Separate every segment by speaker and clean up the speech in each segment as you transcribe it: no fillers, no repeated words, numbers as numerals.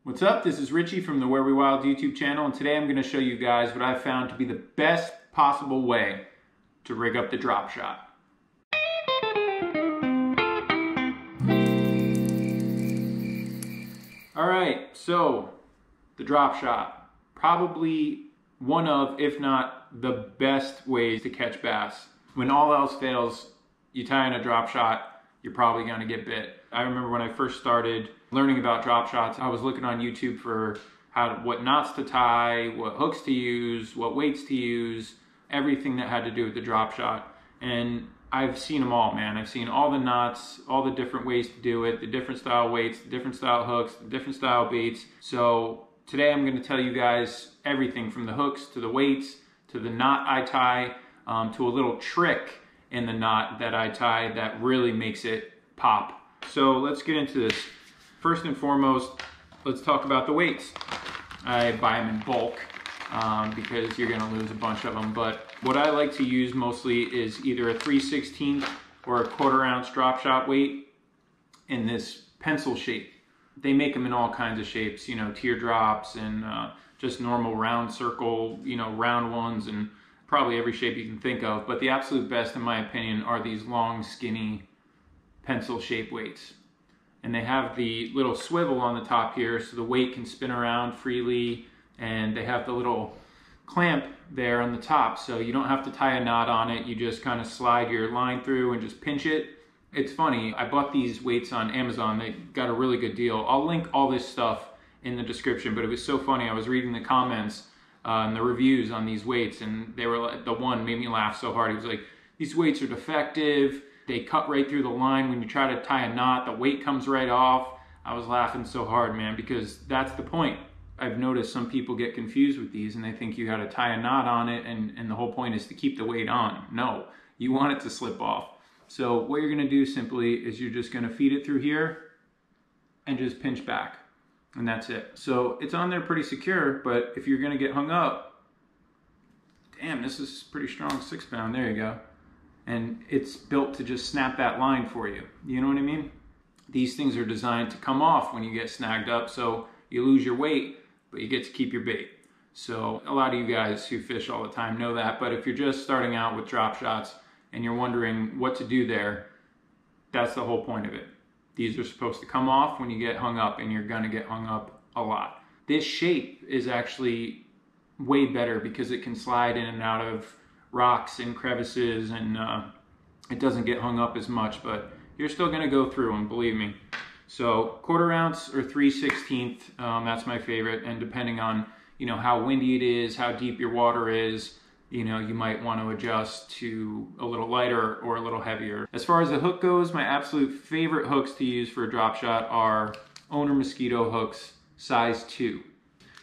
Speaker 1: What's up? This is Richie from the Where We Wild YouTube channel, and today I'm going to show you guys what I've found to be the best possible way to rig up the drop shot. Alright, so the drop shot. Probably one of, if not the best ways to catch bass. When all else fails, you tie in a drop shot, you're probably going to get bit. I remember when I first started learning about drop shots, I was looking on YouTube for what knots to tie, what hooks to use, what weights to use, everything that had to do with the drop shot. And I've seen them all, man. I've seen all the knots, all the different ways to do it, the different style weights, the different style hooks, the different style baits. So today I'm going to tell you guys everything from the hooks to the weights to the knot I tie to a little trick in the knot that I tie that really makes it pop. So let's get into this. First and foremost, let's talk about the weights. I buy them in bulk because you're gonna lose a bunch of them, but what I like to use mostly is either a 3/16 or a 1/4 ounce drop shot weight in this pencil shape. They make them in all kinds of shapes, you know, teardrops and just normal round circle, you know, round ones, and probably every shape you can think of. But the absolute best, in my opinion, are these long, skinny pencil shape weights. And they have the little swivel on the top here so the weight can spin around freely, and they have the little clamp there on the top so you don't have to tie a knot on it. You just kind of slide your line through and just pinch it. It's funny, I bought these weights on Amazon. They got a really good deal. I'll link all this stuff in the description, but it was so funny. I was reading the comments and the reviews on these weights, and they were like, the one made me laugh so hard. He was like, these weights are defective. They cut right through the line. When you try to tie a knot, the weight comes right off. I was laughing so hard, man, because that's the point. I've noticed some people get confused with these and they think you got to tie a knot on it, and the whole point is to keep the weight on. No, you want it to slip off. So what you're going to do simply is you're just going to feed it through here and just pinch back, and that's it. So it's on there pretty secure, but if you're going to get hung up, damn, this is pretty strong 6 pound. There you go. And it's built to just snap that line for you. You know what I mean? These things are designed to come off when you get snagged up, so you lose your weight, but you get to keep your bait. So a lot of you guys who fish all the time know that, but if you're just starting out with drop shots and you're wondering what to do there, that's the whole point of it. These are supposed to come off when you get hung up, and you're gonna get hung up a lot. This shape is actually way better because it can slide in and out of rocks and crevices, and it doesn't get hung up as much, but you're still going to go through them, believe me. So 1/4 ounce or 3/16, that's my favorite, and depending on, you know, how windy it is, how deep your water is, you know, you might want to adjust to a little lighter or a little heavier. As far as the hook goes, my absolute favorite hooks to use for a drop shot are Owner Mosquito hooks, size 2.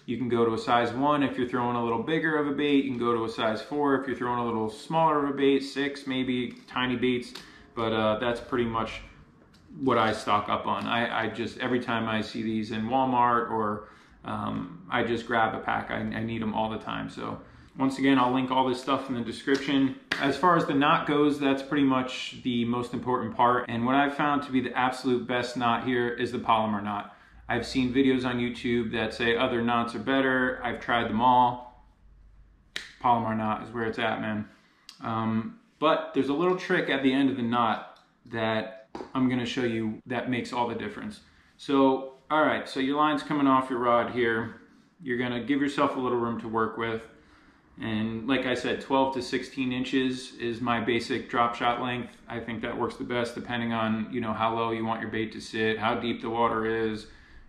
Speaker 1: You can go to a size 1 if you're throwing a little bigger of a bait. You can go to a size 4 if you're throwing a little smaller of a bait, 6 maybe, tiny baits. But that's pretty much what I stock up on. I just, every time I see these in Walmart or I just grab a pack. I need them all the time. So once again, I'll link all this stuff in the description. As far as the knot goes, that's pretty much the most important part. And what I've found to be the absolute best knot here is the polymer knot. I've seen videos on YouTube that say other knots are better. I've tried them all. Polymer knot is where it's at, man. But there's a little trick at the end of the knot that I'm gonna show you that makes all the difference. So, all right, so your line's coming off your rod here. You're gonna give yourself a little room to work with. And like I said, 12 to 16 inches is my basic drop shot length. I think that works the best depending on, you know, how low you want your bait to sit, how deep the water is.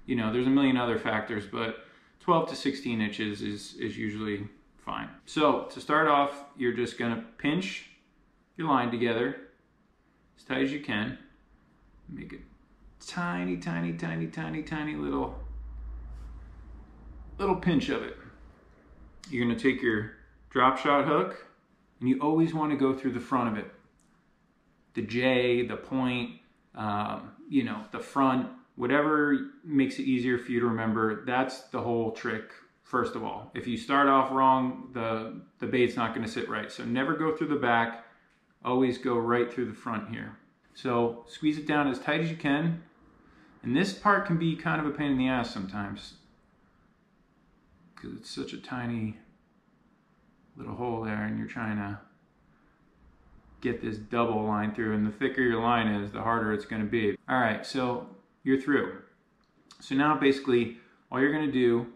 Speaker 1: You know, there's a million other factors, but 12 to 16 inches is usually fine. So to start off, you're just gonna pinch your line together as tight as you can. Make a tiny, tiny, tiny, tiny, tiny little pinch of it. You're gonna take your drop shot hook, and you always wanna go through the front of it. The J, the point, you know, the front, whatever makes it easier for you to remember. That's the whole trick, first of all. If you start off wrong, the bait's not gonna sit right. So never go through the back, always go right through the front here. So squeeze it down as tight as you can. And this part can be kind of a pain in the ass sometimes. because it's such a tiny little hole there, and you're trying to get this double line through, and the thicker your line is, the harder it's going to be. All right, so you're through. So now basically all you're going to do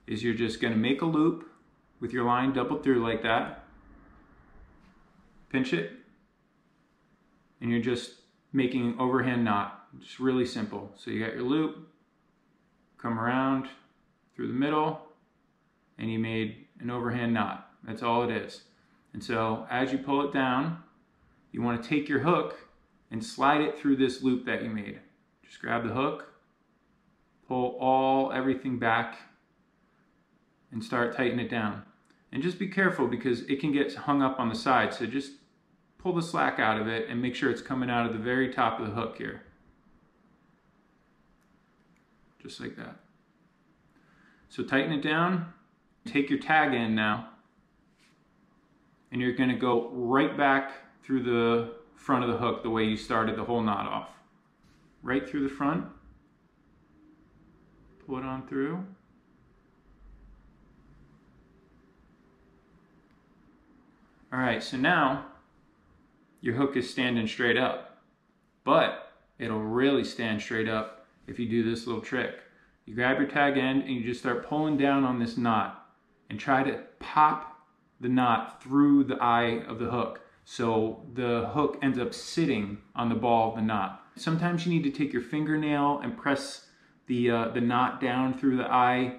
Speaker 1: is you're just going to make a loop with your line doubled through like that, pinch it, and you're just making an overhand knot. Just really simple. So you got your loop, come around through the middle, and you made an overhand knot. That's all it is. And so as you pull it down, you want to take your hook and slide it through this loop that you made. Just grab the hook, pull everything back, and start tightening it down. And just be careful because it can get hung up on the side. So just pull the slack out of it and make sure it's coming out of the very top of the hook here. Just like that. So tighten it down. Take your tag end now, and you're going to go right back through the front of the hook the way you started the whole knot off. Right through the front. Pull it on through. Alright, so now your hook is standing straight up, but it'll really stand straight up if you do this little trick. You grab your tag end and you just start pulling down on this knot and try to pop the knot through the eye of the hook so the hook ends up sitting on the ball of the knot. Sometimes you need to take your fingernail and press the knot down through the eye.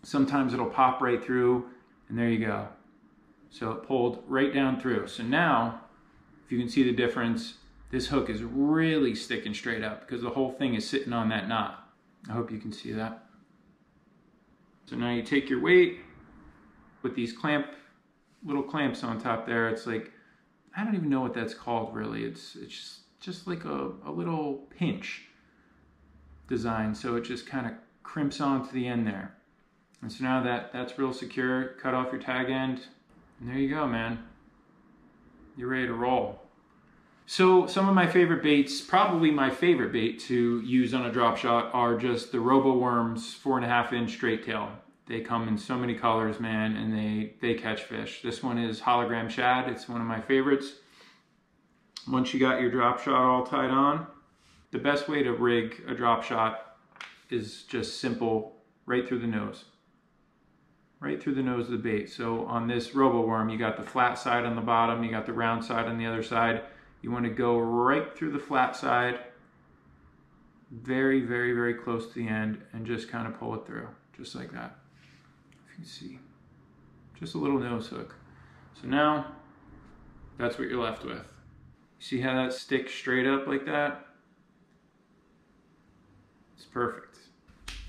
Speaker 1: Sometimes it'll pop right through, and there you go. So it pulled right down through. So now, if you can see the difference, this hook is really sticking straight up because the whole thing is sitting on that knot. I hope you can see that. So now you take your weight with these little clamps on top there. It's like, I don't even know what that's called really. It's just like a little pinch design. So it just kind of crimps onto the end there. And so now that's real secure. Cut off your tag end, and there you go, man. You're ready to roll. So some of my favorite baits, probably my favorite bait to use on a drop shot, are just the Robo Worms 4.5-inch straight tail. They come in so many colors, man, and they catch fish. This one is Hologram Shad. It's one of my favorites. Once you got your drop shot all tied on, the best way to rig a drop shot is just simple, right through the nose. Right through the nose of the bait. So on this Robo Worm, you got the flat side on the bottom, you got the round side on the other side. You want to go right through the flat side, very, very, very close to the end, and just kind of pull it through, just like that. If you can see, just a little nose hook. So now, that's what you're left with. See how that sticks straight up like that? It's perfect.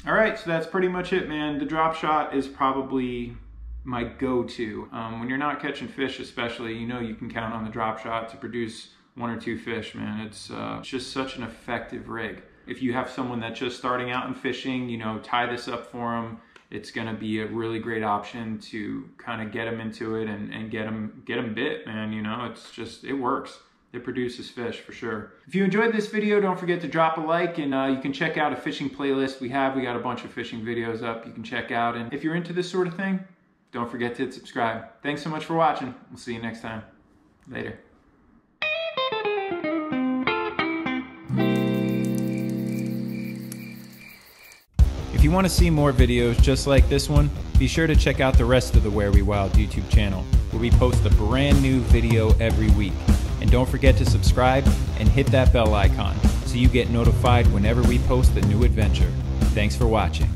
Speaker 1: All right, so that's pretty much it, man. The drop shot is probably my go-to. When you're not catching fish especially, you know you can count on the drop shot to produce 1 or 2 fish, man. It's just such an effective rig. If you have someone that's just starting out in fishing, you know, tie this up for them. It's gonna be a really great option to kind of get them into it and get them bit, man. You know, it works. It produces fish for sure. If you enjoyed this video, don't forget to drop a like, and you can check out a fishing playlist we got a bunch of fishing videos up you can check out. And if you're into this sort of thing, don't forget to hit subscribe. Thanks so much for watching. We'll see you next time. Later. If you want to see more videos just like this one, be sure to check out the rest of the Where We Wild YouTube channel, where we post a brand new video every week. And don't forget to subscribe and hit that bell icon so you get notified whenever we post a new adventure. Thanks for watching.